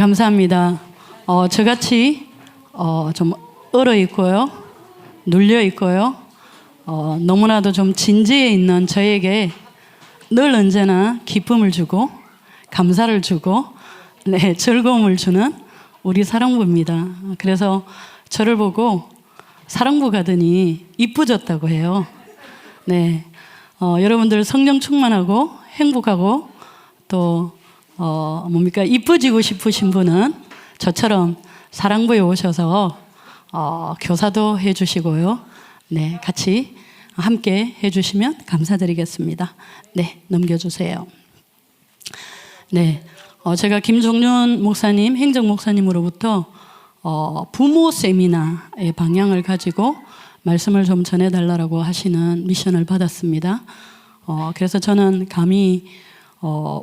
감사합니다. 저같이 좀 얼어 있고요, 눌려 있고요, 너무나도 좀 진지해 있는 저에게 늘 언제나 기쁨을 주고 감사를 주고 즐거움을 주는 우리 사랑부입니다. 그래서 저를 보고 사랑부 가더니 이쁘졌다고 해요. 여러분들 성령 충만하고 행복하고 또 이뻐지고 싶으신 분은 저처럼 사랑부에 오셔서 교사도 해주시고요. 같이 함께 해주시면 감사드리겠습니다. 넘겨주세요. 제가 김종륜 목사님, 행정 목사님으로부터 부모 세미나의 방향을 가지고 말씀을 좀 전해달라고 하시는 미션을 받았습니다. 그래서 저는 감히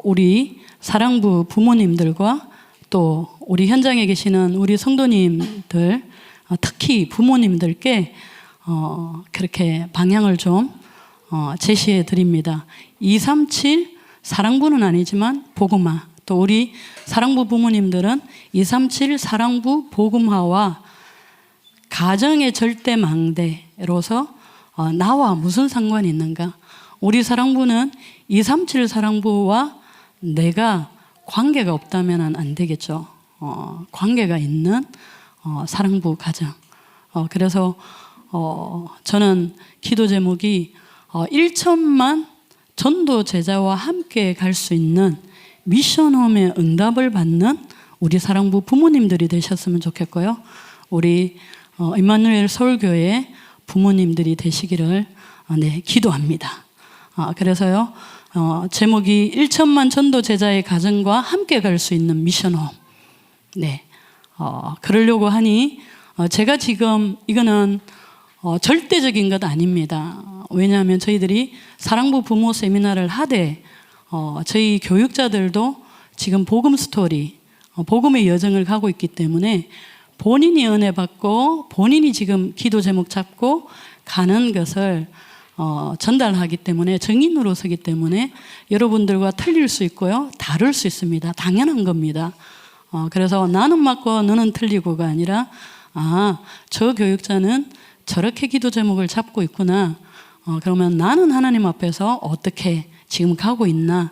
우리 사랑부 부모님들과 또 우리 현장에 계시는 우리 성도님들, 특히 부모님들께 그렇게 방향을 좀 제시해 드립니다. 237 사랑부는 아니지만 복음화, 또 우리 사랑부 부모님들은 237 사랑부 복음화와 가정의 절대망대로서 나와 무슨 상관이 있는가? 우리 사랑부는 237 사랑부와 내가 관계가 없다면 안 되겠죠. 관계가 있는 사랑부 가정. 그래서 저는 기도 제목이 1천만 전도 제자와 함께 갈 수 있는 미션홈의 응답을 받는 우리 사랑부 부모님들이 되셨으면 좋겠고요. 우리 임마누엘 서울교회 부모님들이 되시기를 기도합니다. 그래서요, 제목이 1천만 전도 제자의 가정과 함께 갈 수 있는 미션홈. 그러려고 하니 제가 지금 이거는 절대적인 것 아닙니다. 왜냐하면 저희들이 사랑부 부모 세미나를 하되 저희 교육자들도 지금 복음 스토리, 복음의 여정을 가고 있기 때문에 본인이 은혜 받고 본인이 지금 기도 제목 잡고 가는 것을 전달하기 때문에, 증인으로 서기 때문에 여러분들과 틀릴 수 있고요, 다를 수 있습니다. 당연한 겁니다. 그래서 나는 맞고 너는 틀리고가 아니라 저 교육자는 저렇게 기도 제목을 잡고 있구나. 그러면 나는 하나님 앞에서 어떻게 지금 가고 있나,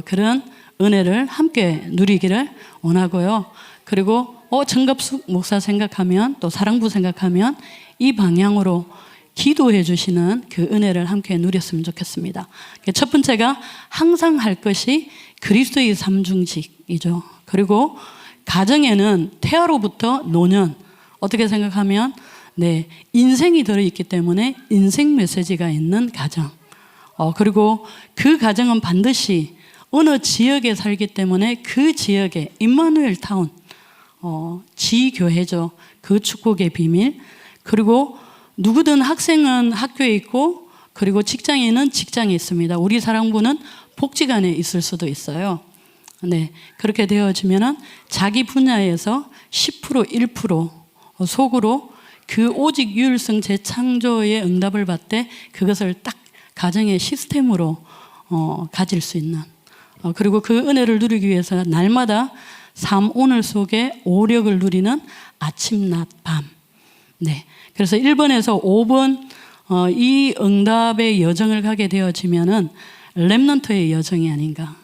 그런 은혜를 함께 누리기를 원하고요. 그리고 정갑숙 목사 생각하면, 또 사랑부 생각하면 이 방향으로 기도해 주시는 그 은혜를 함께 누렸으면 좋겠습니다. 첫 번째가 항상 할 것이 그리스도의 삼중직이죠. 그리고 가정에는 태아로부터 노년, 어떻게 생각하면 인생이 들어있기 때문에 인생 메시지가 있는 가정, 그리고 그 가정은 반드시 어느 지역에 살기 때문에 그 지역에 임마누엘 타운, 지교회죠. 그 축복의 비밀. 그리고 누구든 학생은 학교에 있고, 그리고 직장인은 직장에 있습니다. 우리 사랑부는 복지관에 있을 수도 있어요. 그렇게 되어지면은 자기 분야에서 10%, 1% 속으로 그 오직 유일성 재창조의 응답을 받되 그것을 딱 가정의 시스템으로 가질 수 있는, 그리고 그 은혜를 누리기 위해서 날마다 삶 오늘 속에 오력을 누리는 아침, 낮, 밤. 그래서 1번에서 5번 이 응답의 여정을 가게 되어지면은 렘넌트의 여정이 아닌가.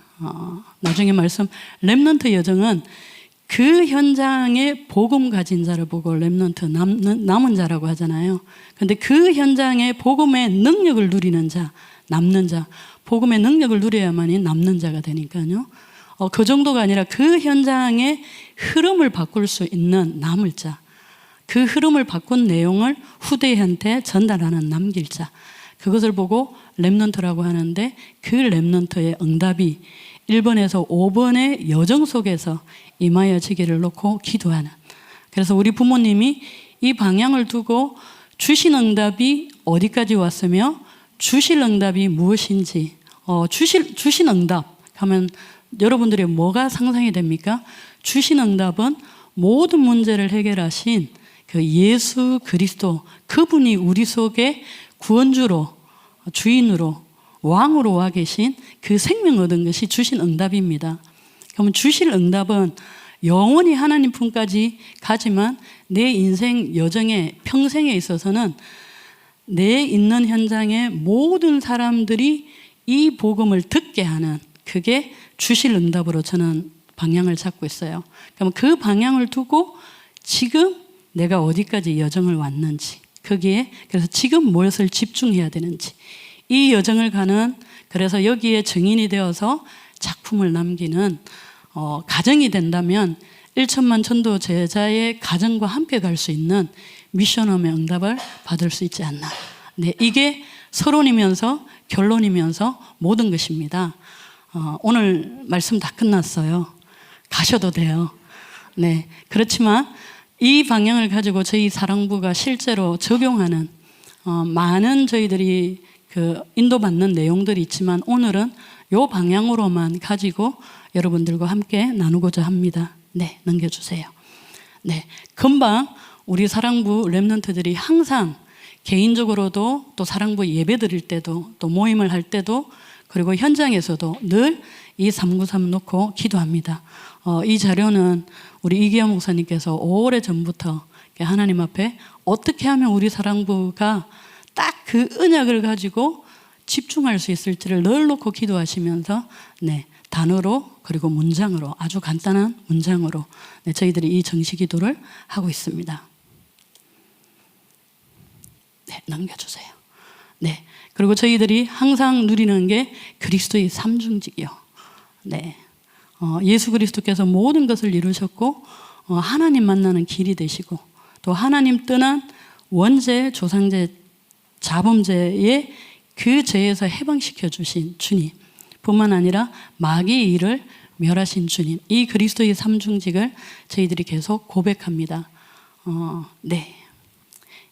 나중에 말씀, 렘넌트 여정은 그 현장에 복음 가진 자를 보고 렘넌트, 남은 자라고 하잖아요. 근데 그 현장에 복음의 능력을 누리는 자, 남는 자, 복음의 능력을 누려야만이 남는 자가 되니까요. 그 정도가 아니라 그 현장의 흐름을 바꿀 수 있는 남을 자, 그 흐름을 바꾼 내용을 후대한테 전달하는 남길 자, 그것을 보고 렘넌트라고 하는데, 그 렘넌트의 응답이 1번에서 5번의 여정 속에서 임하여지기를 놓고 기도하는. 그래서 우리 부모님이 이 방향을 두고 주신 응답이 어디까지 왔으며 주실 응답이 무엇인지, 주신 응답 하면 여러분들이 뭐가 상상이 됩니까? 주신 응답은 모든 문제를 해결하신 그 예수 그리스도, 그분이 우리 속에 구원주로, 주인으로, 왕으로 와 계신 그 생명 얻은 것이 주신 응답입니다. 그러면 주실 응답은 영원히 하나님 품까지 가지만 내 인생 여정에 평생에 있어서는 내 있는 현장에 모든 사람들이 이 복음을 듣게 하는, 그게 주실 응답으로 저는 방향을 잡고 있어요. 그럼 그 방향을 두고 지금 내가 어디까지 여정을 왔는지, 거기에 그래서 지금 무엇을 집중해야 되는지, 이 여정을 가는, 그래서 여기에 증인이 되어서 작품을 남기는 가정이 된다면 1천만 전도 제자의 가정과 함께 갈 수 있는 미션홈의 응답을 받을 수 있지 않나. 네, 이게 서론이면서 결론이면서 모든 것입니다. 오늘 말씀 다 끝났어요. 가셔도 돼요. 네, 그렇지만 이 방향을 가지고 저희 사랑부가 실제로 적용하는 많은 저희들이 그 인도받는 내용들이 있지만 오늘은 이 방향으로만 가지고 여러분들과 함께 나누고자 합니다. 네, 넘겨주세요. 네, 금방 우리 사랑부 랩런트들이 항상 개인적으로도 또 사랑부 예배 드릴 때도 또 모임을 할 때도 그리고 현장에서도 늘 이 393 놓고 기도합니다. 이 자료는 우리 이기영 목사님께서 오래전부터 하나님 앞에 어떻게 하면 우리 사랑부가 딱 그 언약을 가지고 집중할 수 있을지를 늘 놓고 기도하시면서 네, 단어로 그리고 문장으로, 아주 간단한 문장으로 네, 저희들이 이 정시 기도를 하고 있습니다. 네, 넘겨주세요. 네, 그리고 저희들이 항상 누리는 게 그리스도의 삼중직이요. 네, 예수 그리스도께서 모든 것을 이루셨고 하나님 만나는 길이 되시고 또 하나님 떠난 원죄, 조상죄, 자범죄의 그 죄에서 해방시켜 주신 주님 뿐만 아니라 마귀의 일을 멸하신 주님, 이 그리스도의 삼중직을 저희들이 계속 고백합니다. 네,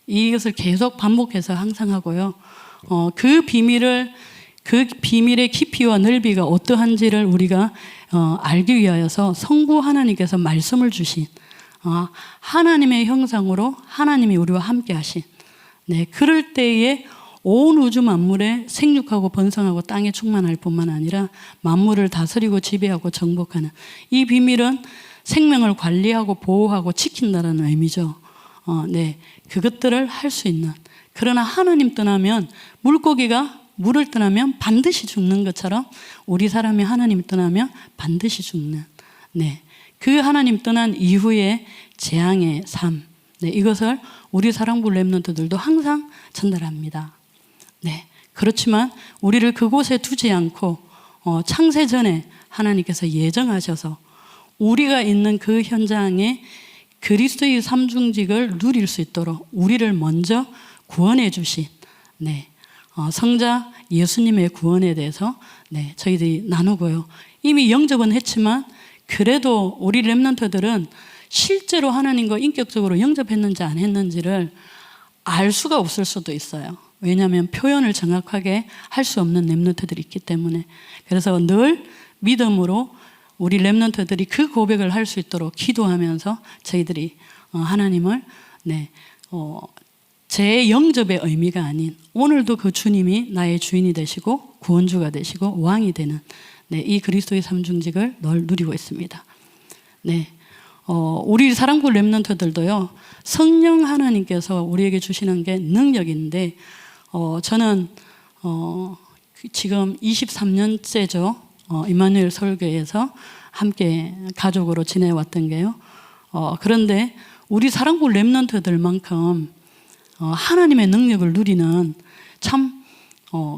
이것을 계속 반복해서 항상 하고요. 그 비밀의 깊이와 넓이가 어떠한지를 우리가 알기 위하여서 성부 하나님께서 말씀을 주신 하나님의 형상으로 하나님이 우리와 함께 하신 네, 그럴 때에 온 우주 만물에 생육하고 번성하고 땅에 충만할 뿐만 아니라 만물을 다스리고 지배하고 정복하는 이 비밀은 생명을 관리하고 보호하고 지킨다는 의미죠. 네, 그것들을 할 수 있는, 그러나 하나님 떠나면 물고기가 물을 떠나면 반드시 죽는 것처럼 우리 사람이 하나님 떠나면 반드시 죽는 네, 그 하나님 떠난 이후의 재앙의 삶 네, 이것을 우리 사랑부 랩런트들도 항상 전달합니다. 네, 그렇지만 우리를 그곳에 두지 않고 창세 전에 하나님께서 예정하셔서 우리가 있는 그 현장에 그리스도의 삼중직을 누릴 수 있도록 우리를 먼저 구원해 주신 네, 성자 예수님의 구원에 대해서 네, 저희들이 나누고요. 이미 영접은 했지만 그래도 우리 랩런트들은 실제로 하나님과 인격적으로 영접했는지 안 했는지를 알 수가 없을 수도 있어요. 왜냐하면 표현을 정확하게 할 수 없는 랩런트들이 있기 때문에. 그래서 늘 믿음으로 우리 랩런트들이 그 고백을 할 수 있도록 기도하면서 저희들이 하나님을 네, 제 영접의 의미가 아닌 오늘도 그 주님이 나의 주인이 되시고 구원주가 되시고 왕이 되는 네, 이 그리스도의 삼중직을 늘 누리고 있습니다. 네, 우리 사랑부 랩런트들도요, 성령 하나님께서 우리에게 주시는 게 능력인데 저는 지금 23년째죠. 임마누엘 설교에서 함께 가족으로 지내왔던 게요. 그런데 우리 사랑부 랩런트들만큼 하나님의 능력을 누리는 참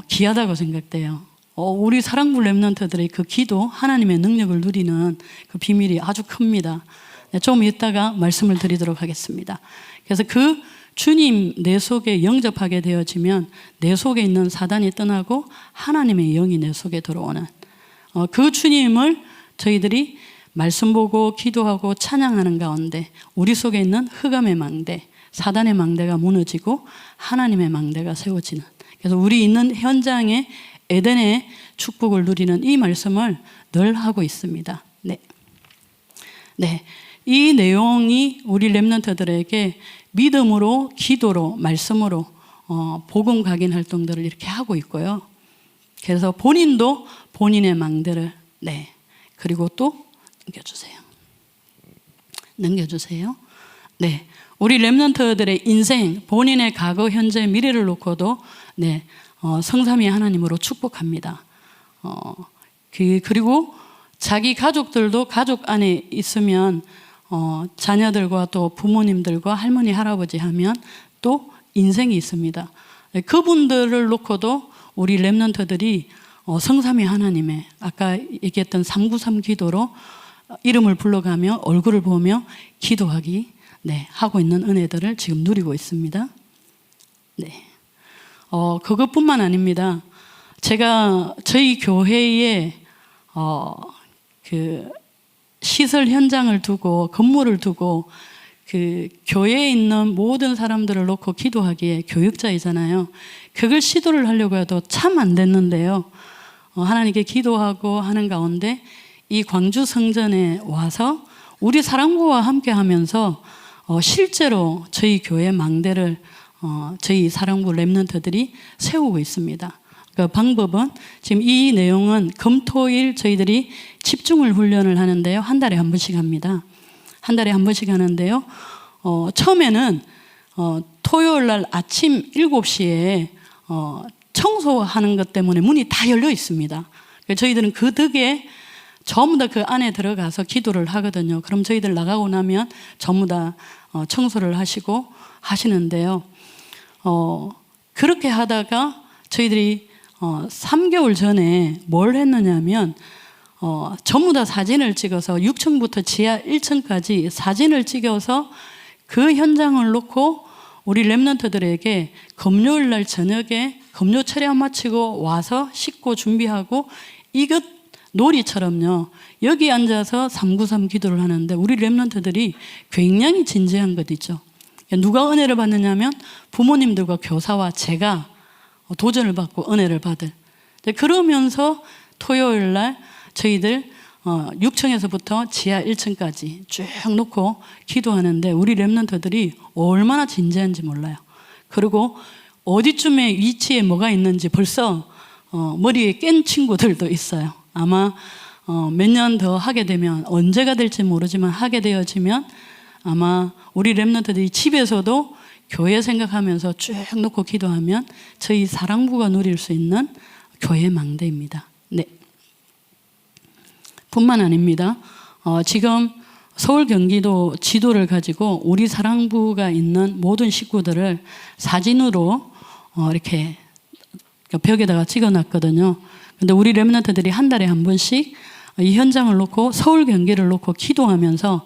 귀하다고 생각돼요. 우리 사랑부 랩런트들의 그 기도, 하나님의 능력을 누리는 그 비밀이 아주 큽니다. 네, 좀 이따가 말씀을 드리도록 하겠습니다. 그래서 그 주님 내 속에 영접하게 되어지면 내 속에 있는 사단이 떠나고 하나님의 영이 내 속에 들어오는 그 주님을 저희들이 말씀 보고 기도하고 찬양하는 가운데 우리 속에 있는 흑암의 망대, 사단의 망대가 무너지고 하나님의 망대가 세워지는, 그래서 우리 있는 현장에 에덴의 축복을 누리는 이 말씀을 늘 하고 있습니다. 네, 네, 이 내용이 우리 랩런트들에게 믿음으로, 기도로, 말씀으로 복음 각인 활동들을 이렇게 하고 있고요. 그래서 본인도 본인의 망대를 네, 그리고 또 넘겨주세요. 넘겨주세요. 네, 우리 렘넌트들의 인생, 본인의 과거, 현재, 미래를 놓고도 네, 성삼위 하나님으로 축복합니다. 그리고 자기 가족들도 가족 안에 있으면 자녀들과 또 부모님들과 할머니, 할아버지 하면 또 인생이 있습니다. 네, 그분들을 놓고도 우리 렘넌트들이 성삼위 하나님의 아까 얘기했던 393 기도로 이름을 불러가며 얼굴을 보며 기도하기 네, 하고 있는 은혜들을 지금 누리고 있습니다. 네, 그것뿐만 아닙니다. 제가 저희 교회에 그 시설 현장을 두고 건물을 두고 그 교회에 있는 모든 사람들을 놓고 기도하기에 교육자이잖아요. 그걸 시도를 하려고 해도 참 안 됐는데요. 하나님께 기도하고 하는 가운데 이 광주 성전에 와서 우리 사랑부와 함께 하면서 실제로 저희 교회 망대를 저희 사랑부 렘넌트들이 세우고 있습니다. 그 방법은 지금 이 내용은 금토일 저희들이 집중을 훈련을 하는데요. 한 달에 한 번씩 합니다. 한 달에 한 번씩 하는데요. 처음에는 토요일 날 아침 7시에 청소하는 것 때문에 문이 다 열려 있습니다. 저희들은 그 덕에 전부 다 그 안에 들어가서 기도를 하거든요. 그럼 저희들 나가고 나면 전부 다 청소를 하시고 하시는데요. 그렇게 하다가 저희들이 3개월 전에 뭘 했느냐면 전부 다 사진을 찍어서 6층부터 지하 1층까지 사진을 찍어서 그 현장을 놓고 우리 렘넌트들에게 금요일 날 저녁에 금요 철야 마치고 와서 씻고 준비하고 이것 놀이처럼요. 여기 앉아서 393 기도를 하는데 우리 렘넌트들이 굉장히 진지한 것 있죠. 누가 은혜를 받느냐면 부모님들과 교사와 제가 도전을 받고 은혜를 받을. 그러면서 토요일 날 저희들 6층에서부터 지하 1층까지 쭉 놓고 기도하는데 우리 렘넌트들이 얼마나 진지한지 몰라요. 그리고 어디쯤에 위치에 뭐가 있는지 벌써 머리에 깬 친구들도 있어요. 아마 몇 년 더 하게 되면 언제가 될지 모르지만 하게 되어지면 아마 우리 렘넌트들이 집에서도 교회 생각하면서 쭉 놓고 기도하면 저희 사랑부가 누릴 수 있는 교회 망대입니다. 네. 뿐만 아닙니다. 지금 서울 경기도 지도를 가지고 우리 사랑부가 있는 모든 식구들을 사진으로 이렇게 벽에다가 찍어놨거든요. 근데 우리 렘넌트들이 한 달에 한 번씩 이 현장을 놓고 서울 경기를 놓고 기도하면서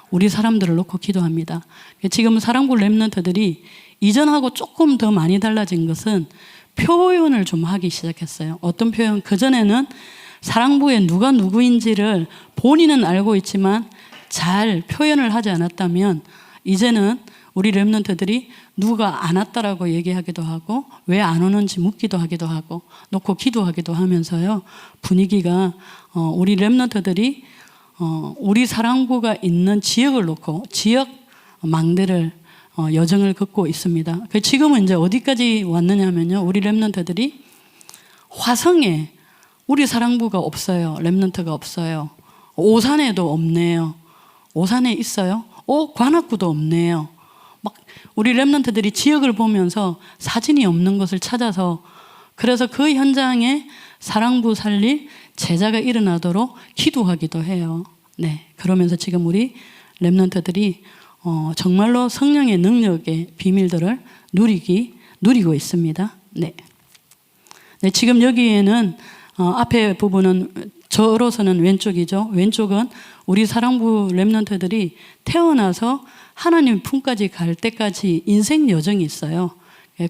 우리 사람들을 놓고 기도합니다. 지금 사랑부 렘넌트들이 이전하고 조금 더 많이 달라진 것은 표현을 좀 하기 시작했어요. 어떤 표현? 그전에는 사랑부에 누가 누구인지를 본인은 알고 있지만 잘 표현을 하지 않았다면 이제는 우리 렘넌트들이 누가 안 왔다라고 얘기하기도 하고 왜 안 오는지 묻기도 하기도 하고 놓고 기도하기도 하면서요. 분위기가 우리 렘넌트들이 우리 사랑부가 있는 지역을 놓고 지역 망대를 여정을 걷고 있습니다. 지금은 이제 어디까지 왔느냐면요. 우리 렘넌트들이 화성에 우리 사랑부가 없어요. 렘넌트가 없어요. 오산에도 없네요. 오산에 있어요? 관악구도 없네요. 막 우리 렘넌트들이 지역을 보면서 사진이 없는 것을 찾아서 그래서 그 현장에 사랑부 살릴 제자가 일어나도록 기도하기도 해요. 네, 그러면서 지금 우리 렘넌트들이 정말로 성령의 능력의 비밀들을 누리고 있습니다. 네. 네, 지금 여기에는 앞에 부분은 저로서는 왼쪽이죠. 왼쪽은 우리 사랑부 렘넌트들이 태어나서 하나님 품까지 갈 때까지 인생 여정이 있어요.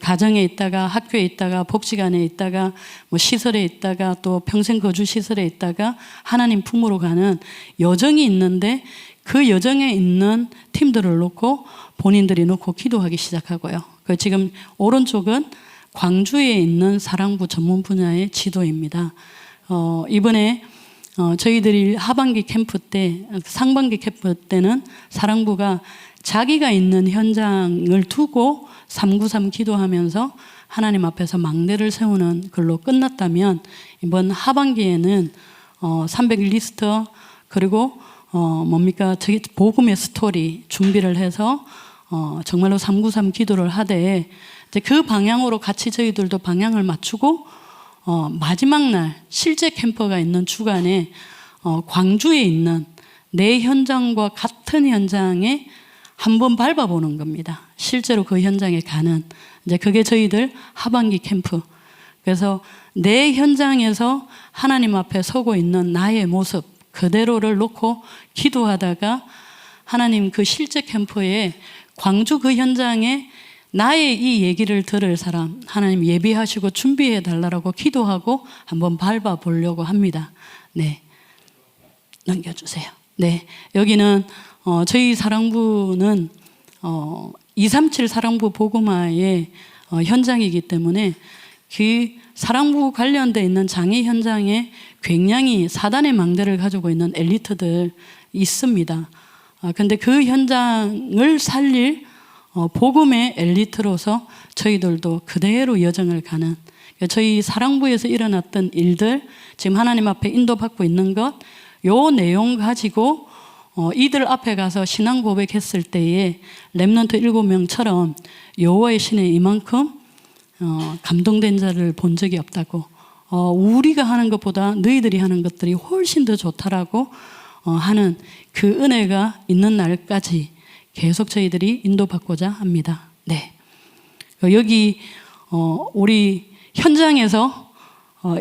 가정에 있다가 학교에 있다가 복지관에 있다가 뭐 시설에 있다가 또 평생 거주 시설에 있다가 하나님 품으로 가는 여정이 있는데 그 여정에 있는 팀들을 놓고 본인들이 놓고 기도하기 시작하고요. 지금 오른쪽은 광주에 있는 사랑부 전문 분야의 지도입니다. 이번에 저희들이 하반기 캠프 때, 상반기 캠프 때는 사랑부가 자기가 있는 현장을 두고 393 기도하면서 하나님 앞에서 망대를 세우는 걸로 끝났다면 이번 하반기에는 300 리스트 그리고 뭡니까? 저기 복음의 스토리 준비를 해서 정말로 393 기도를 하되 이제 그 방향으로 같이 저희들도 방향을 맞추고 마지막 날 실제 캠퍼가 있는 주간에 광주에 있는 내 현장과 같은 현장에 한번 밟아보는 겁니다. 실제로 그 현장에 가는 이제 그게 저희들 하반기 캠프. 그래서 내 현장에서 하나님 앞에 서고 있는 나의 모습 그대로를 놓고 기도하다가 하나님 그 실제 캠프에 광주 그 현장에 나의 이 얘기를 들을 사람 하나님 예비하시고 준비해 달라고 기도하고 한번 밟아 보려고 합니다. 네, 넘겨주세요. 네, 여기는 저희 사랑부는 237 사랑부 복음화의 현장이기 때문에 그 사랑부 관련되어 있는 장애 현장에 굉장히 사단의 망대를 가지고 있는 엘리트들 있습니다. 근데 그 현장을 살릴 복음의 엘리트로서 저희들도 그대로 여정을 가는 저희 사랑부에서 일어났던 일들 지금 하나님 앞에 인도받고 있는 것 요 내용 가지고 이들 앞에 가서 신앙 고백했을 때에 렘넌트 7명처럼 여호와의 신에 이만큼 감동된 자를 본 적이 없다고 우리가 하는 것보다 너희들이 하는 것들이 훨씬 더 좋다라고 하는 그 은혜가 있는 날까지 계속 저희들이 인도받고자 합니다. 네, 여기 우리 현장에서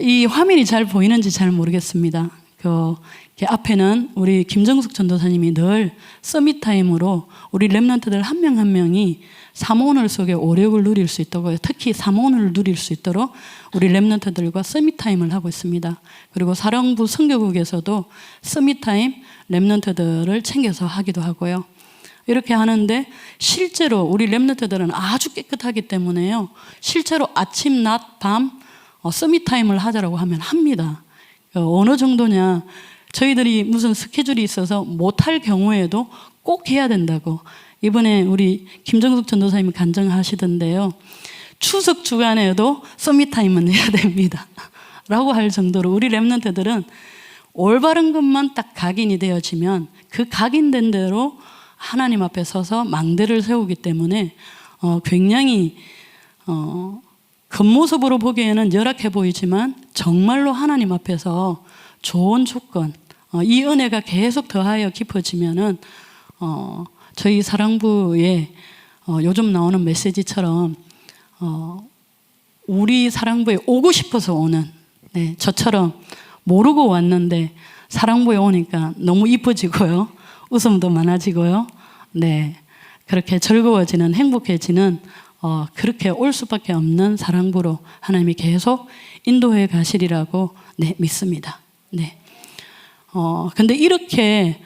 이 화면이 잘 보이는지 잘 모르겠습니다. 그 앞에는 우리 김정숙 전도사님이 늘 서밋타임으로 우리 렘넌트들 한 명 한 명이 사모늘 속에 오력을 누릴 수 있도록 특히 사모늘을 누릴 수 있도록 우리 렘넌트들과 서밋타임을 하고 있습니다. 그리고 사랑부 선교국에서도 서밋타임 렘넌트들을 챙겨서 하기도 하고요. 이렇게 하는데 실제로 우리 렘넌트들은 아주 깨끗하기 때문에요. 실제로 아침, 낮, 밤 서밋타임을 하자라고 하면 합니다. 어느 정도냐 저희들이 무슨 스케줄이 있어서 못할 경우에도 꼭 해야 된다고 이번에 우리 김정숙 전도사님이 간증하시던데요. 추석 주간에도 서밋타임은 해야 됩니다 라고 할 정도로 우리 렘넌트들은 올바른 것만 딱 각인이 되어지면 그 각인된 대로 하나님 앞에 서서 망대를 세우기 때문에 굉장히 겉모습으로 보기에는 열악해 보이지만 정말로 하나님 앞에서 좋은 조건 이 은혜가 계속 더하여 깊어지면은 저희 사랑부에 요즘 나오는 메시지처럼 우리 사랑부에 오고 싶어서 오는 네, 저처럼 모르고 왔는데 사랑부에 오니까 너무 이뻐지고요. 웃음도 많아지고요. 네, 그렇게 즐거워지는 행복해지는 그렇게 올 수밖에 없는 사랑부로 하나님이 계속 인도해 가시리라고 네, 믿습니다. 네. 근데 이렇게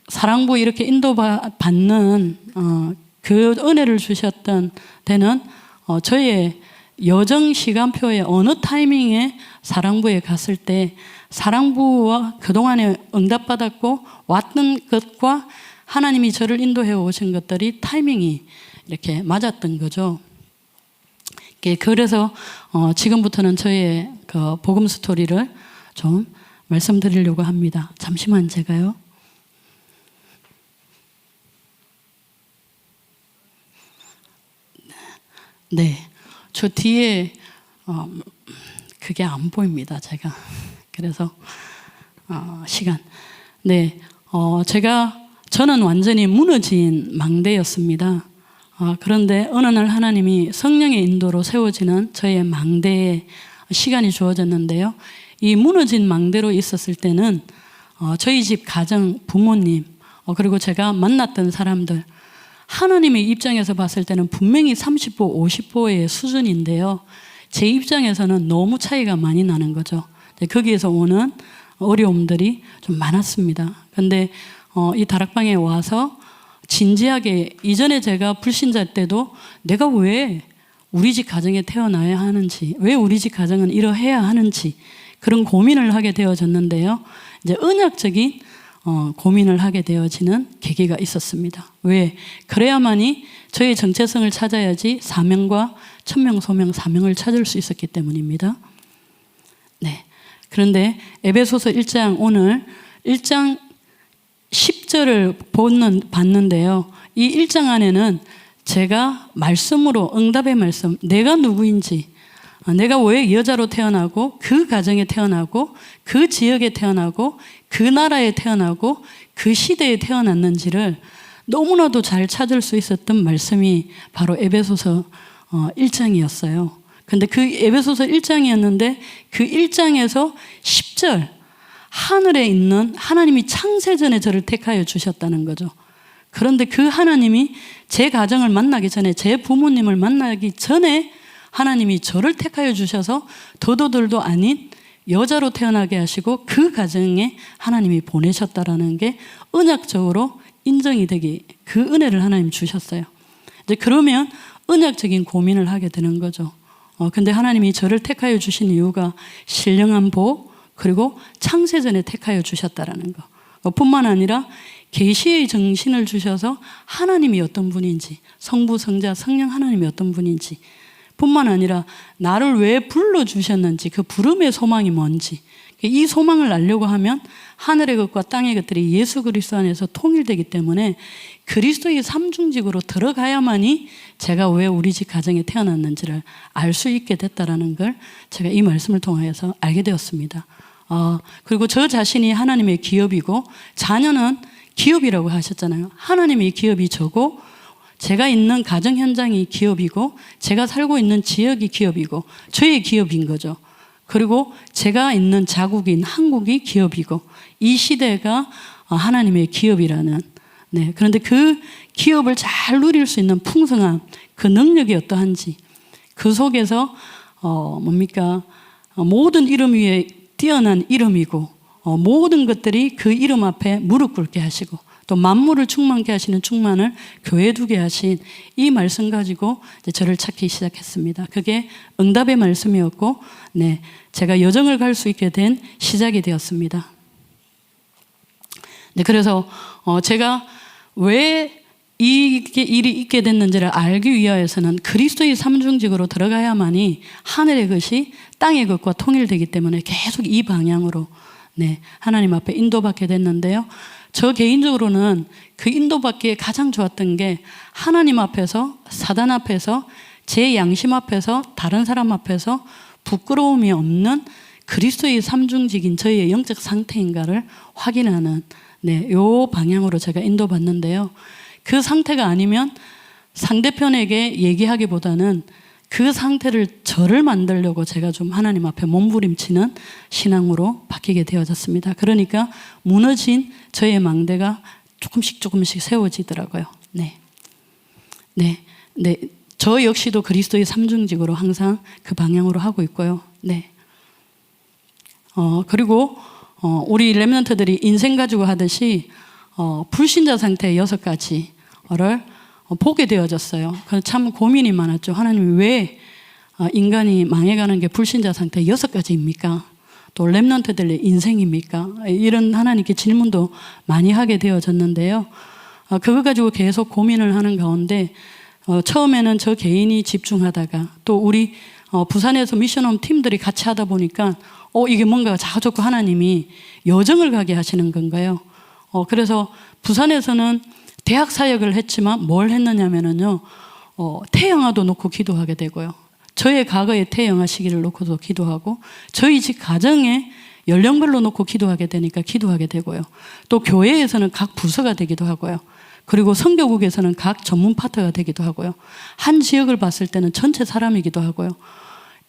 사랑부 이렇게 인도받는 그 은혜를 주셨던 때는 저의 여정 시간표에 어느 타이밍에 사랑부에 갔을 때 사랑부와 그동안에 응답받았고 왔던 것과 하나님이 저를 인도해 오신 것들이 타이밍이 이렇게 맞았던 거죠. 그래서 지금부터는 저의 그 복음 스토리를 좀 말씀드리려고 합니다. 잠시만 제가요. 네, 저 뒤에 그게 안 보입니다. 제가 그래서 시간. 네, 저는 완전히 무너진 망대였습니다. 그런데 어느 날 하나님이 성령의 인도로 세워지는 저의 망대에 시간이 주어졌는데요. 이 무너진 망대로 있었을 때는 저희 집 가정, 부모님 그리고 제가 만났던 사람들 하나님의 입장에서 봤을 때는 분명히 30보, 50보의 수준인데요. 제 입장에서는 너무 차이가 많이 나는 거죠. 거기에서 오는 어려움들이 좀 많았습니다. 근데 이 다락방에 와서 진지하게 이전에 제가 불신자 때도 내가 왜 우리 집 가정에 태어나야 하는지, 왜 우리 집 가정은 이러해야 하는지 그런 고민을 하게 되어졌는데요. 이제 언약적인 고민을 하게 되어지는 계기가 있었습니다. 왜? 그래야만이 저의 정체성을 찾아야지 사명과 천명, 소명, 사명을 찾을 수 있었기 때문입니다. 네. 그런데 에베소서 1장 오늘 1장 10절을 봤는데요. 이 1장 안에는 제가 말씀으로 응답의 말씀, 내가 누구인지, 내가 왜 여자로 태어나고 그 가정에 태어나고 그 지역에 태어나고 그 나라에 태어나고 그 시대에 태어났는지를 너무나도 잘 찾을 수 있었던 말씀이 바로 에베소서 1장이었어요. 근데 그 에베소서 1장이었는데 그 1장에서 10절, 하늘에 있는 하나님이 창세전에 저를 택하여 주셨다는 거죠. 그런데 그 하나님이 제 가정을 만나기 전에, 제 부모님을 만나기 전에 하나님이 저를 택하여 주셔서 더도들도 아닌 여자로 태어나게 하시고 그 가정에 하나님이 보내셨다라는 게 언약적으로 인정이 되기, 그 은혜를 하나님 주셨어요. 이제 그러면 언약적인 고민을 하게 되는 거죠. 근데 하나님이 저를 택하여 주신 이유가 신령한 복, 그리고 창세전에 택하여 주셨다라는 거. 뿐만 아니라 계시의 정신을 주셔서 하나님이 어떤 분인지, 성부, 성자, 성령 하나님이 어떤 분인지, 뿐만 아니라 나를 왜 불러주셨는지, 그 부름의 소망이 뭔지, 이 소망을 알려고 하면 하늘의 것과 땅의 것들이 예수 그리스도 안에서 통일되기 때문에 그리스도의 삼중직으로 들어가야만이 제가 왜 우리 집 가정에 태어났는지를 알 수 있게 됐다라는 걸 제가 이 말씀을 통해서 알게 되었습니다. 그리고 저 자신이 하나님의 기업이고 자녀는 기업이라고 하셨잖아요. 하나님의 기업이 저고 제가 있는 가정 현장이 기업이고 제가 살고 있는 지역이 기업이고 저의 기업인 거죠. 그리고 제가 있는 자국인 한국이 기업이고 이 시대가 하나님의 기업이라는, 네. 그런데 그 기업을 잘 누릴 수 있는 풍성함, 그 능력이 어떠한지, 그 속에서 모든 이름 위에 뛰어난 이름이고 모든 것들이 그 이름 앞에 무릎 꿇게 하시고 또 만물을 충만케 하시는 충만을 교회에 두게 하신 이 말씀 가지고 이제 저를 찾기 시작했습니다. 그게 응답의 말씀이었고, 네, 제가 여정을 갈 수 있게 된 시작이 되었습니다. 네, 그래서 제가 왜 이게 일이 있게 됐는지를 알기 위하여서는 그리스도의 삼중직으로 들어가야만이 하늘의 것이 땅의 것과 통일되기 때문에 계속 이 방향으로, 네, 하나님 앞에 인도받게 됐는데요. 저 개인적으로는 그 인도받기에 가장 좋았던 게 하나님 앞에서, 사단 앞에서, 제 양심 앞에서, 다른 사람 앞에서 부끄러움이 없는 그리스도의 삼중직인 저의 영적 상태인가를 확인하는, 네, 요 방향으로 제가 인도받는데요. 그 상태가 아니면 상대편에게 얘기하기보다는 그 상태를 저를 만들려고 제가 좀 하나님 앞에 몸부림치는 신앙으로 바뀌게 되어졌습니다. 그러니까 무너진 저의 망대가 조금씩 세워지더라고요. 네. 저 역시도 그리스도의 삼중직으로 항상 그 방향으로 하고 있고요. 네. 그리고 우리 렘넌트들이 인생 가지고 하듯이 불신자 상태의 6가지를 보게 되어졌어요. 참 고민이 많았죠. 하나님이 왜 인간이 망해가는 게 불신자 상태 6가지입니까? 또 렘넌트들의 인생입니까? 이런 하나님께 질문도 많이 하게 되어졌는데요. 그거 가지고 계속 고민을 하는 가운데 처음에는 저 개인이 집중하다가 또 우리 부산에서 미션홈 팀들이 같이 하다 보니까 이게 뭔가 자꾸 하나님이 여정을 가게 하시는 건가요? 그래서 부산에서는 대학 사역을 했지만 뭘 했느냐면요, 태영아도 놓고 기도하게 되고요. 저의 과거의 태영아 시기를 놓고도 기도하고, 저희 집 가정에 연령별로 놓고 기도하게 되니까 기도하게 되고요. 또 교회에서는 각 부서가 되기도 하고요. 그리고 선교국에서는 각 전문 파트가 되기도 하고요. 한 지역을 봤을 때는 전체 사람이기도 하고요.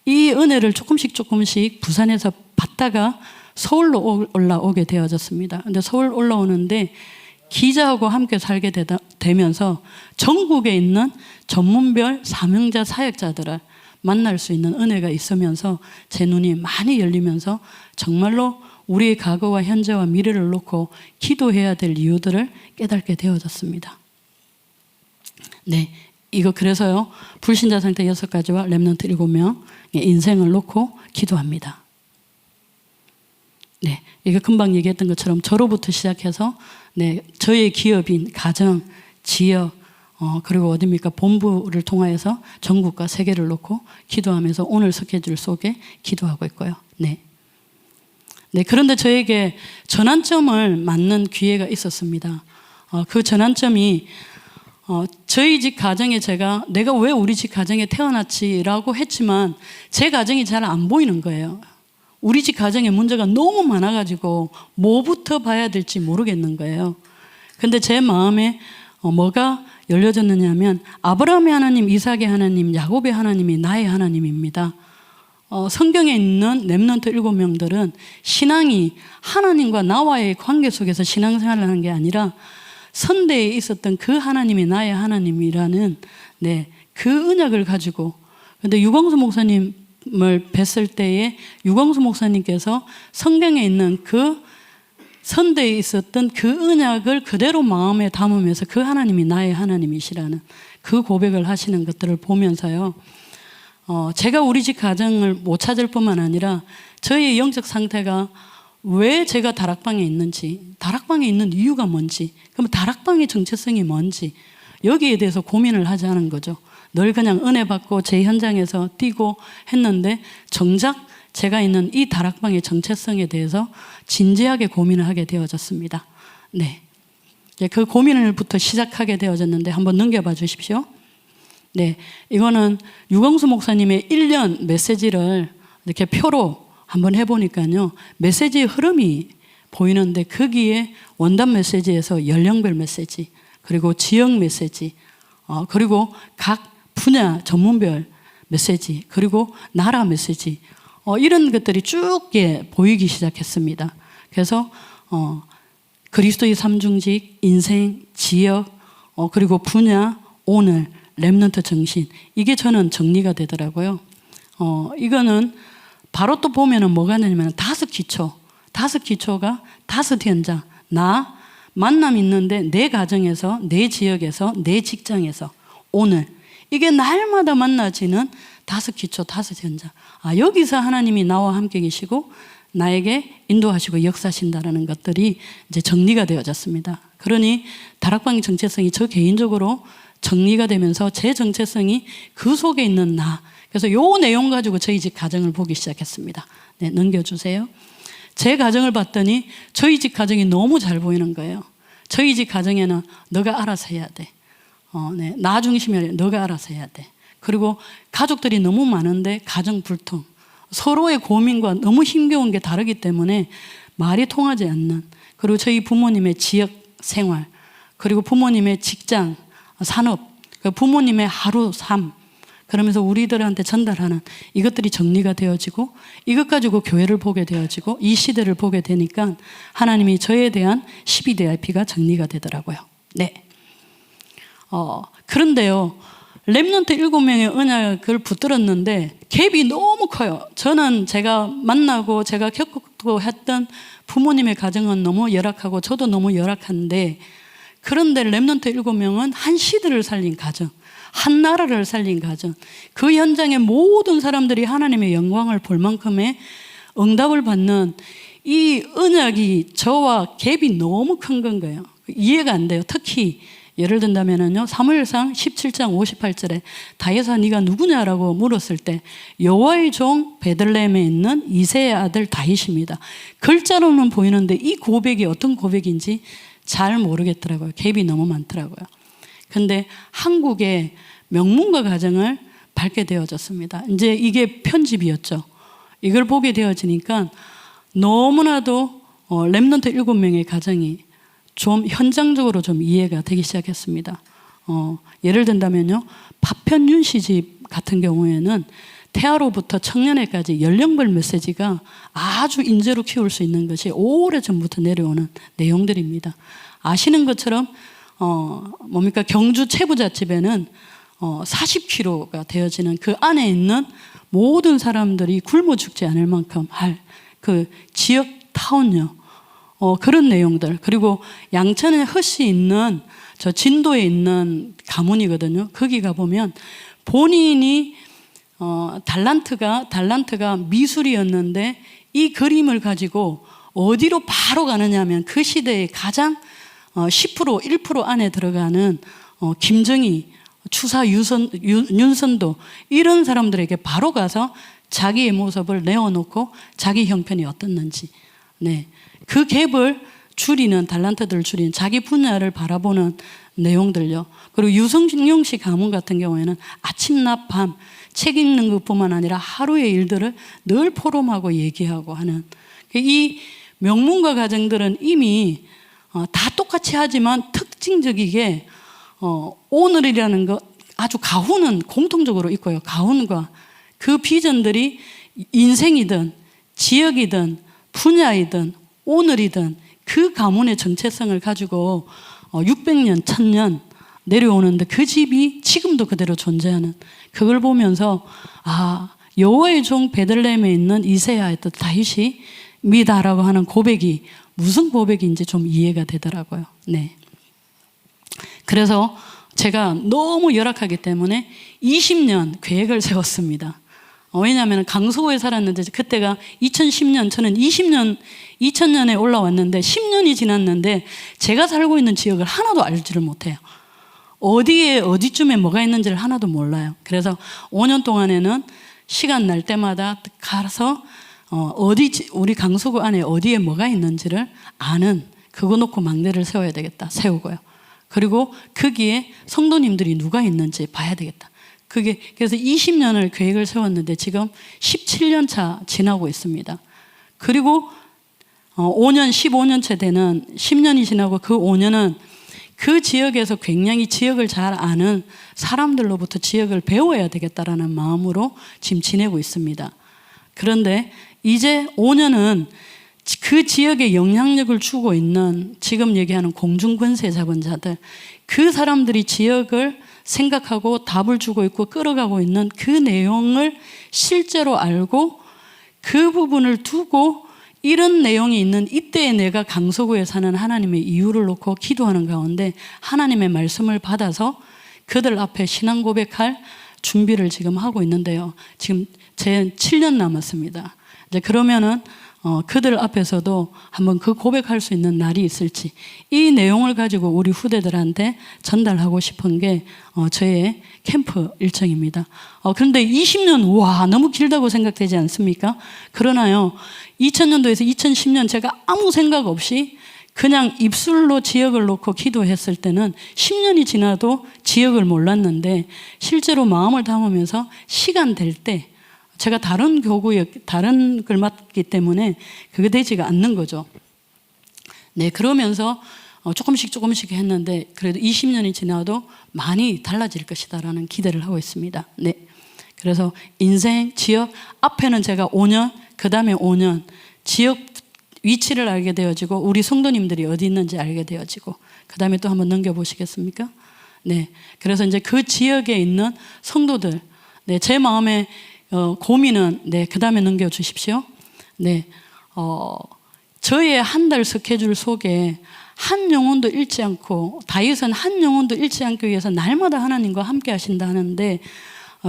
이 은혜를 조금씩 부산에서 받다가 서울로 올라오게 되어졌습니다. 근데 서울 올라오는데 기자하고 함께 살게 되면서 전국에 있는 전문별 사명자 사역자들을 만날 수 있는 은혜가 있으면서 제 눈이 많이 열리면서 정말로 우리의 과거와 현재와 미래를 놓고 기도해야 될 이유들을 깨닫게 되어졌습니다. 네, 이거 그래서요, 불신자 상태 6가지와 렘넌트 7명의 인생을 놓고 기도합니다. 네, 이거 금방 얘기했던 것처럼 저로부터 시작해서, 네, 저의 기업인 가정, 지역, 그리고 어디입니까? 본부를 통하여서 전국과 세계를 놓고 기도하면서 오늘 스케줄 속에 기도하고 있고요. 네. 네, 그런데 저에게 전환점을 맞는 기회가 있었습니다. 그 전환점이 저희 집 가정에 내가 왜 우리 집 가정에 태어났지라고 했지만 제 가정이 잘 안 보이는 거예요. 우리 집 가정에 문제가 너무 많아가지고 뭐부터 봐야 될지 모르겠는 거예요. 근데 제 마음에 뭐가 열려졌느냐면 아브라함의 하나님, 이삭의 하나님, 야곱의 하나님이 나의 하나님입니다. 성경에 있는 렘넌트 7명들은 신앙이 하나님과 나와의 관계 속에서 신앙생활을 하는 게 아니라 선대에 있었던 그 하나님이 나의 하나님이라는 그 언약을 가지고, 근데 유광수 목사님을 뵀을 때에 유광수 목사님께서 성경에 있는 그 선대에 있었던 그 언약을 그대로 마음에 담으면서 그 하나님이 나의 하나님이시라는 그 고백을 하시는 것들을 보면서요, 제가 우리 집 가정을 못 찾을 뿐만 아니라 저의 영적 상태가 왜 제가 다락방에 있는지, 다락방에 있는 이유가 뭔지, 그럼 다락방의 정체성이 뭔지 여기에 대해서 고민을 하지 않은 거죠. 늘 그냥 은혜 받고 제 현장에서 뛰고 했는데 정작 제가 있는 이 다락방의 정체성에 대해서 진지하게 고민을 하게 되어졌습니다. 네, 그 고민을부터 시작하게 되어졌는데 한번 넘겨봐 주십시오. 네, 이거는 유광수 목사님의 1년 메시지를 이렇게 표로 한번 해보니까요, 메시지의 흐름이 보이는데 거기에 원단 메시지에서 연령별 메시지, 그리고 지역 메시지, 그리고 각 분야 전문별 메시지, 그리고 나라 메시지, 이런 것들이 쭉 보이기 시작했습니다. 그래서 그리스도의 삼중직, 인생, 지역, 그리고 분야, 오늘, 렘넌트 정신, 이게 저는 정리가 되더라고요. 이거는 바로 또 보면은 뭐가 되냐면 5기초, 5기초가 5현장, 나 만남 있는데 내 가정에서, 내 지역에서, 내 직장에서, 오늘, 이게 날마다 만나지는 5기초, 5현장. 여기서 하나님이 나와 함께 계시고 나에게 인도하시고 역사하신다라는 것들이 이제 정리가 되어졌습니다. 그러니 다락방의 정체성이 저 개인적으로 정리가 되면서 제 정체성이 그 속에 있는 나, 그래서 요 내용 가지고 저희 집 가정을 보기 시작했습니다. 네, 넘겨주세요. 제 가정을 봤더니 저희 집 가정이 너무 잘 보이는 거예요. 저희 집 가정에는 너가 알아서 해야 돼. 나 중심이 너가 알아서 해야 돼. 그리고 가족들이 너무 많은데 가정 불통, 서로의 고민과 너무 힘겨운 게 다르기 때문에 말이 통하지 않는, 그리고 저희 부모님의 지역 생활, 그리고 부모님의 직장, 산업, 부모님의 하루 삶, 그러면서 우리들한테 전달하는 이것들이 정리가 되어지고 이것 가지고 교회를 보게 되어지고 이 시대를 보게 되니까 하나님이 저에 대한 12DIP가 정리가 되더라고요. 네. 그런데요, 렘넌트 7명의 언약을 붙들었는데 갭이 너무 커요. 저는 제가 만나고 제가 겪고 했던 부모님의 가정은 너무 열악하고 저도 너무 열악한데, 그런데 렘넌트 7명은 한 시대를 살린 가정, 한 나라를 살린 가정, 그 현장의 모든 사람들이 하나님의 영광을 볼 만큼의 응답을 받는 이 언약이 저와 갭이 너무 큰 건 거예요. 이해가 안 돼요. 특히 예를 든다면요, 사무엘상 17장 58절에 다윗아 네가 누구냐라고 물었을 때 여호와의 종 베들레헴에 있는 이새의 아들 다윗입니다. 글자로는 보이는데 이 고백이 어떤 고백인지 잘 모르겠더라고요. 갭이 너무 많더라고요. 근데 한국의 명문가 가정을 밟게 되어졌습니다. 이제 이게 편집이었죠. 이걸 보게 되어지니까 너무나도 렘넌트 7명의 가정이 좀 현장적으로 좀 이해가 되기 시작했습니다. 예를 든다면요, 파편윤 시집 같은 경우에는 태아로부터 청년회까지 연령별 메시지가 아주 인재로 키울 수 있는 것이 오래전부터 내려오는 내용들입니다. 아시는 것처럼 뭡니까, 경주 최부잣집에는 40kg가 되어지는 그 안에 있는 모든 사람들이 굶어 죽지 않을 만큼 할 그 지역 타운요, 그런 내용들, 그리고 양천에 헛이 있는 저 진도에 있는 가문이거든요. 거기 가보면 본인이 달란트가 미술이었는데 이 그림을 가지고 어디로 바로 가느냐 하면 그 시대의 가장 10% 1% 안에 들어가는 김정희, 추사 윤선도, 이런 사람들에게 바로 가서 자기의 모습을 내어놓고 자기 형편이 어떻는지 네, 그 갭을 줄이는, 달란트들을 줄이는, 자기 분야를 바라보는 내용들요. 그리고 유성룡 씨 가문 같은 경우에는 아침, 낮, 밤 책 읽는 것뿐만 아니라 하루의 일들을 늘 포럼하고 얘기하고 하는, 이 명문가 가정들은 이미 다 똑같이 하지만 특징적이게 오늘이라는 것, 아주 가훈은 공통적으로 있고요. 가훈과 그 비전들이 인생이든 지역이든 분야이든 오늘이든 그 가문의 정체성을 가지고 600년, 1000년 내려오는데 그 집이 지금도 그대로 존재하는, 그걸 보면서 여호와의 종 베들레헴에 있는 이새야의 뜻 다윗이 미다라고 하는 고백이 무슨 고백인지 좀 이해가 되더라고요. 네. 그래서 제가 너무 열악하기 때문에 20년 계획을 세웠습니다. 왜냐하면 강서구에 살았는데 그때가 2010년, 저는 2000년에 올라왔는데 10년이 지났는데 제가 살고 있는 지역을 하나도 알지를 못해요. 어디쯤에 뭐가 있는지를 하나도 몰라요. 그래서 5년 동안에는 시간 날 때마다 가서 우리 강서구 안에 어디에 뭐가 있는지를 아는, 그거 놓고 망대를 세워야 되겠다, 세우고요. 그리고 거기에 성도님들이 누가 있는지 봐야 되겠다. 그래서 20년을 계획을 세웠는데 지금 17년 차 지나고 있습니다. 그리고 15년 차 되는 10년이 지나고 그 5년은 그 지역에서 굉장히 지역을 잘 아는 사람들로부터 지역을 배워야 되겠다라는 마음으로 지금 지내고 있습니다. 그런데 이제 5년은 그 지역에 영향력을 주고 있는, 지금 얘기하는 공중권세 잡은 자들, 그 사람들이 지역을 생각하고 답을 주고 있고 끌어가고 있는 그 내용을 실제로 알고 그 부분을 두고 이런 내용이 있는 이때에 내가 강서구에 사는 하나님의 이유를 놓고 기도하는 가운데 하나님의 말씀을 받아서 그들 앞에 신앙 고백할 준비를 지금 하고 있는데요. 지금 제 7년 남았습니다. 이제 그러면은 그들 앞에서도 한번 그 고백할 수 있는 날이 있을지, 이 내용을 가지고 우리 후대들한테 전달하고 싶은 게 저의 캠프 일정입니다. 그런데 20년, 와, 너무 길다고 생각되지 않습니까? 그러나요, 2000년도에서 2010년 제가 아무 생각 없이 그냥 입술로 지역을 놓고 기도했을 때는 10년이 지나도 지역을 몰랐는데 실제로 마음을 담으면서 시간 될 때, 제가 다른 교구에 다른 걸 맡기 때문에 그게 되지가 않는 거죠. 네, 그러면서 조금씩 했는데 그래도 20년이 지나도 많이 달라질 것이다라는 기대를 하고 있습니다. 네, 그래서 인생, 지역, 앞에는 제가 5년, 그 다음에 5년, 지역 위치를 알게 되어지고 우리 성도님들이 어디 있는지 알게 되어지고, 그 다음에 또 한번 넘겨보시겠습니까? 네, 그래서 이제 그 지역에 있는 성도들, 네, 제 마음에 고민은, 네, 그 다음에 넘겨주십시오. 네, 저의 한 달 스케줄 속에 한 영혼도 잃지 않고, 다윗은 한 영혼도 잃지 않기 위해서 날마다 하나님과 함께 하신다 하는데,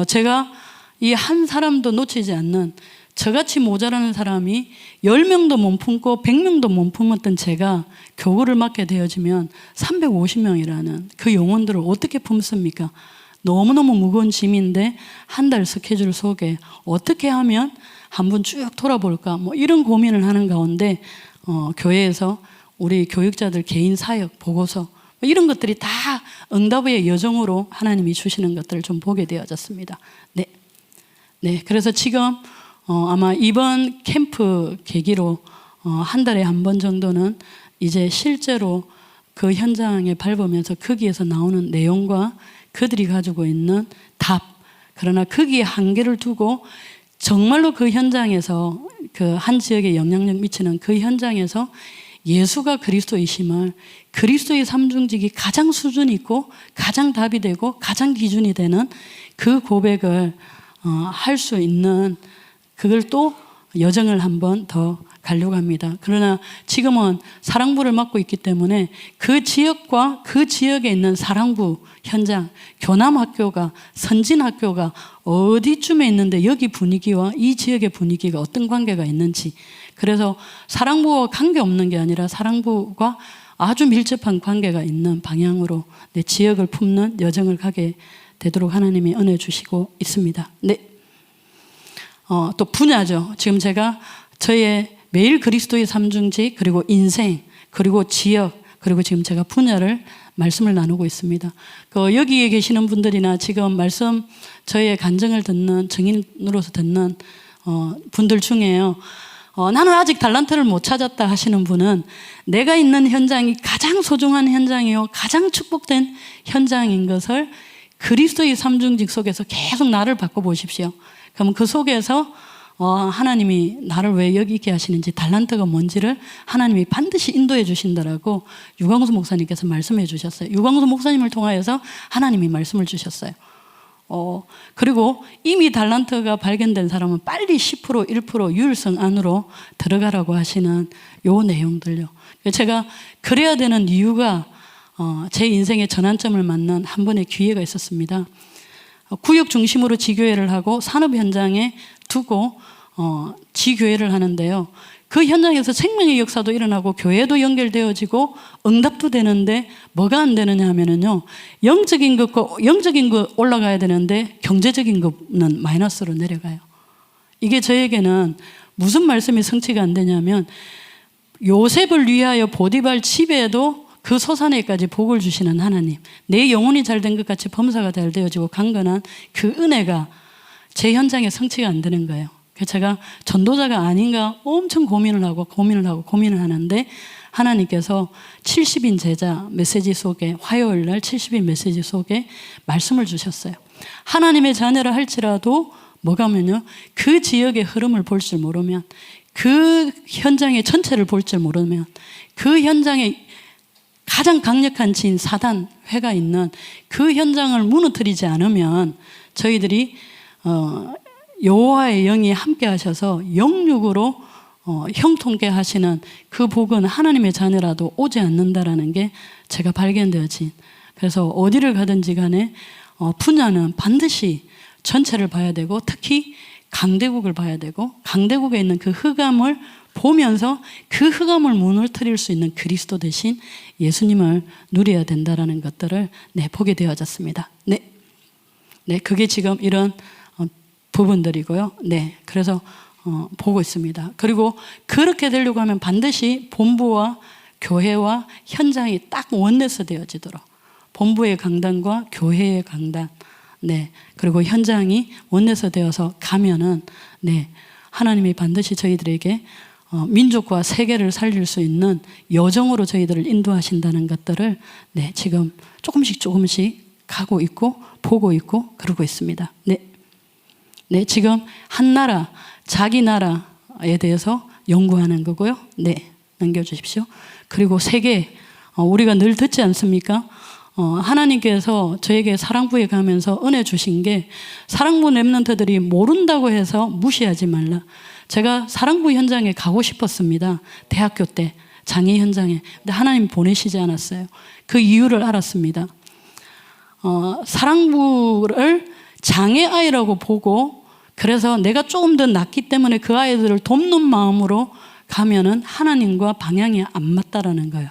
제가 이 한 사람도 놓치지 않는, 저같이 모자라는 사람이 10명도 못 품고 100명도 못 품었던 제가 교구를 맡게 되어지면 350명이라는 그 영혼들을 어떻게 품습니까? 너무너무 무거운 짐인데 한 달 스케줄 속에 어떻게 하면 한번 쭉 돌아볼까, 뭐 이런 고민을 하는 가운데 교회에서 우리 교육자들 개인 사역 보고서 이런 것들이 다 응답의 여정으로 하나님이 주시는 것들을 좀 보게 되어졌습니다. 네, 네, 그래서 지금 아마 이번 캠프 계기로 한 달에 한 번 정도는 이제 실제로 그 현장에 밟으면서 거기에서 나오는 내용과 그들이 가지고 있는 답, 그러나 거기에 한계를 두고 정말로 그 현장에서, 그 한 지역에 영향력 미치는 그 현장에서 예수가 그리스도이심을, 그리스도의 삼중직이 가장 수준이 있고 가장 답이 되고 가장 기준이 되는 그 고백을 할 수 있는, 그걸 또 여정을 한번 더 가려고 합니다. 그러나 지금은 사랑부를 맡고 있기 때문에 그 지역과 그 지역에 있는 사랑부 현장, 교남학교가, 선진학교가 어디쯤에 있는데 여기 분위기와 이 지역의 분위기가 어떤 관계가 있는지, 그래서 사랑부와 관계없는 게 아니라 사랑부가 아주 밀접한 관계가 있는 방향으로 내 지역을 품는 여정을 가게 되도록 하나님이 은혜 주시고 있습니다. 네. 또 분야죠. 지금 제가 저의 매일 그리스도의 삼중직, 그리고 인생, 그리고 지역, 그리고 지금 제가 분야를 말씀을 나누고 있습니다. 여기에 계시는 분들이나 지금 말씀 저의 간증을 듣는 증인으로서 듣는 분들 중에요. 나는 아직 달란트를 못 찾았다 하시는 분은 내가 있는 현장이 가장 소중한 현장이요, 가장 축복된 현장인 것을 그리스도의 삼중직 속에서 계속 나를 바꿔보십시오. 그러면 그 속에서 하나님이 나를 왜 여기 있게 하시는지, 달란트가 뭔지를 하나님이 반드시 인도해 주신다라고 유광수 목사님께서 말씀해 주셨어요. 유광수 목사님을 통하여서 하나님이 말씀을 주셨어요. 그리고 이미 달란트가 발견된 사람은 빨리 10%, 1% 유일성 안으로 들어가라고 하시는 요 내용들요. 제가 그래야 되는 이유가 제 인생의 전환점을 맞는 한 번의 기회가 있었습니다. 구역 중심으로 지교회를 하고 산업 현장에 두고 지교회를 하는데요. 그 현장에서 생명의 역사도 일어나고 교회도 연결되어지고 응답도 되는데 뭐가 안 되느냐 하면은요, 영적인 것 올라가야 되는데 경제적인 것은 마이너스로 내려가요. 이게 저에게는 무슨 말씀이 성취가 안 되냐면, 요셉을 위하여 보디발 집에도 그 소산에까지 복을 주시는 하나님, 내 영혼이 잘된 것 같이 범사가 잘 되어지고 강건한 그 은혜가 제 현장에 성취가 안 되는 거예요. 그래서 제가 전도자가 아닌가 엄청 고민을 하는데, 하나님께서 70인 제자 메시지 속에, 화요일 날 70인 메시지 속에 말씀을 주셨어요. 하나님의 자녀라 할지라도 뭐가면요, 그 지역의 흐름을 볼 줄 모르면, 그 현장의 전체를 볼 줄 모르면, 그 현장에 가장 강력한 진 사단회가 있는 그 현장을 무너뜨리지 않으면 저희들이 여호와의 영이 함께 하셔서 영육으로 형통케 하시는 그 복은 하나님의 자녀라도 오지 않는다라는 게 제가 발견되어진, 그래서 어디를 가든지 간에 분야는 반드시 전체를 봐야 되고, 특히 강대국을 봐야 되고, 강대국에 있는 그 흑암을 보면서 그 흑암을 무너뜨릴 수 있는 그리스도 대신 예수님을 누려야 된다라는 것들을 보게 되어졌습니다. 네, 그게 지금 이런 부분들이고요. 네, 그래서 보고 있습니다. 그리고 그렇게 되려고 하면 반드시 본부와 교회와 현장이 딱 원내서 되어지도록, 본부의 강단과 교회의 강단, 네, 그리고 현장이 원내서 되어서 가면은, 네, 하나님이 반드시 저희들에게 민족과 세계를 살릴 수 있는 여정으로 저희들을 인도하신다는 것들을 지금 조금씩 가고 있고 보고 있고 그러고 있습니다. 네, 지금 한 나라, 자기 나라에 대해서 연구하는 거고요. 네, 넘겨주십시오. 그리고 세계, 우리가 늘 듣지 않습니까? 하나님께서 저에게 사랑부에 가면서 은혜 주신 게, 사랑부 렘넌트들이 모른다고 해서 무시하지 말라. 제가 사랑부 현장에 가고 싶었습니다. 대학교 때 장애 현장에. 근데 하나님 보내시지 않았어요. 그 이유를 알았습니다. 사랑부를 장애 아이라고 보고, 그래서 내가 조금 더 낫기 때문에 그 아이들을 돕는 마음으로 가면은 하나님과 방향이 안 맞다라는 거예요.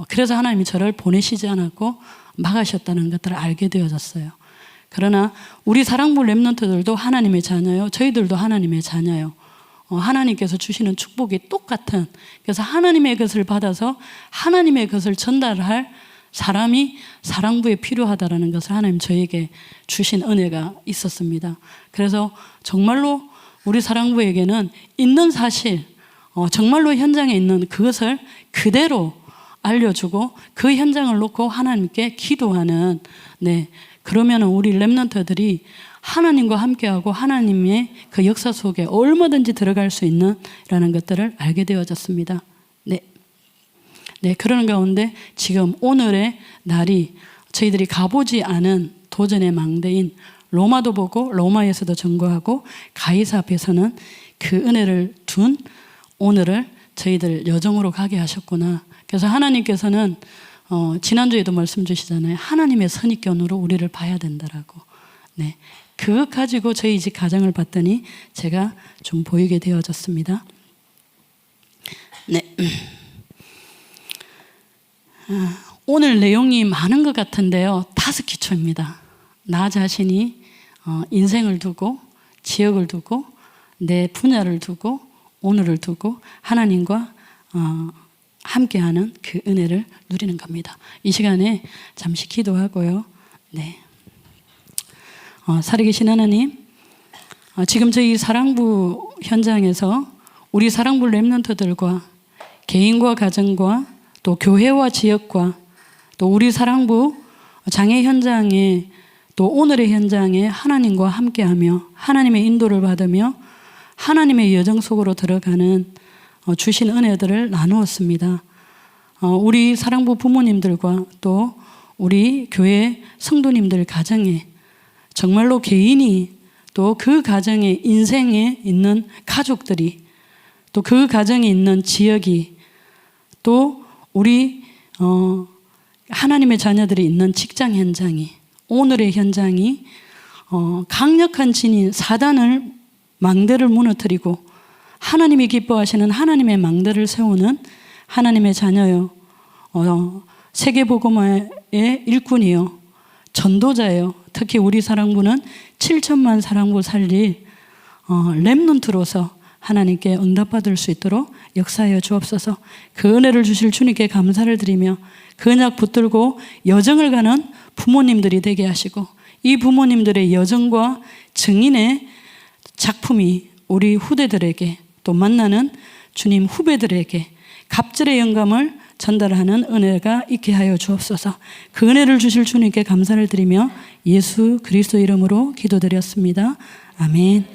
그래서 하나님이 저를 보내시지 않았고 막으셨다는 것들을 알게 되어졌어요. 그러나 우리 사랑부 렘넌트들도 하나님의 자녀요, 저희들도 하나님의 자녀요. 하나님께서 주시는 축복이 똑같은, 그래서 하나님의 것을 받아서 하나님의 것을 전달할 사람이 사랑부에 필요하다라는 것을 하나님 저에게 주신 은혜가 있었습니다. 그래서 정말로 우리 사랑부에게는 있는 사실, 정말로 현장에 있는 그것을 그대로 알려주고 그 현장을 놓고 하나님께 기도하는, 네, 그러면 우리 렘넌트들이 하나님과 함께하고 하나님의 그 역사 속에 얼마든지 들어갈 수 있는 라는 것들을 알게 되어졌습니다. 네, 그러는 가운데 지금 오늘의 날이 저희들이 가보지 않은 도전의 망대인 로마도 보고 로마에서도 전거하고 가이사 앞에서는 그 은혜를 둔 오늘을 저희들 여정으로 가게 하셨구나. 그래서 하나님께서는 지난주에도 말씀 주시잖아요. 하나님의 선입견으로 우리를 봐야 된다라고. 네, 그것 가지고 저희 집 가정을 봤더니 제가 좀 보이게 되어졌습니다. 네. 오늘 내용이 많은 것 같은데요. 5기초입니다. 나 자신이 인생을 두고, 지역을 두고, 내 분야를 두고, 오늘을 두고 하나님과 함께하는 그 은혜를 누리는 겁니다. 이 시간에 잠시 기도하고요. 네. 살아계신 하나님, 지금 저희 사랑부 현장에서 우리 사랑부 렘넌트들과 개인과 가정과 또 교회와 지역과 또 우리 사랑부 장애 현장에 또 오늘의 현장에 하나님과 함께하며 하나님의 인도를 받으며 하나님의 여정 속으로 들어가는 주신 은혜들을 나누었습니다. 우리 사랑부 부모님들과 또 우리 교회 성도님들 가정에 정말로 개인이 또 그 가정에 인생에 있는 가족들이 또 그 가정에 있는 지역이 또 우리 하나님의 자녀들이 있는 직장 현장이 오늘의 현장이 강력한 진인 사단을 망대를 무너뜨리고 하나님이 기뻐하시는 하나님의 망대를 세우는 하나님의 자녀요, 세계복음화의 일꾼이요, 전도자예요. 특히 우리 사랑부는 7천만 사랑부 살릴 렘넌트로서 하나님께 응답받을 수 있도록 역사하여 주옵소서. 그 은혜를 주실 주님께 감사를 드리며 그 언약 붙들고 여정을 가는 부모님들이 되게 하시고 이 부모님들의 여정과 증인의 작품이 우리 후대들에게 또 만나는 주님 후배들에게 갑절의 영감을 전달하는 은혜가 있게 하여 주옵소서. 그 은혜를 주실 주님께 감사를 드리며 예수 그리스도 이름으로 기도드렸습니다. 아멘.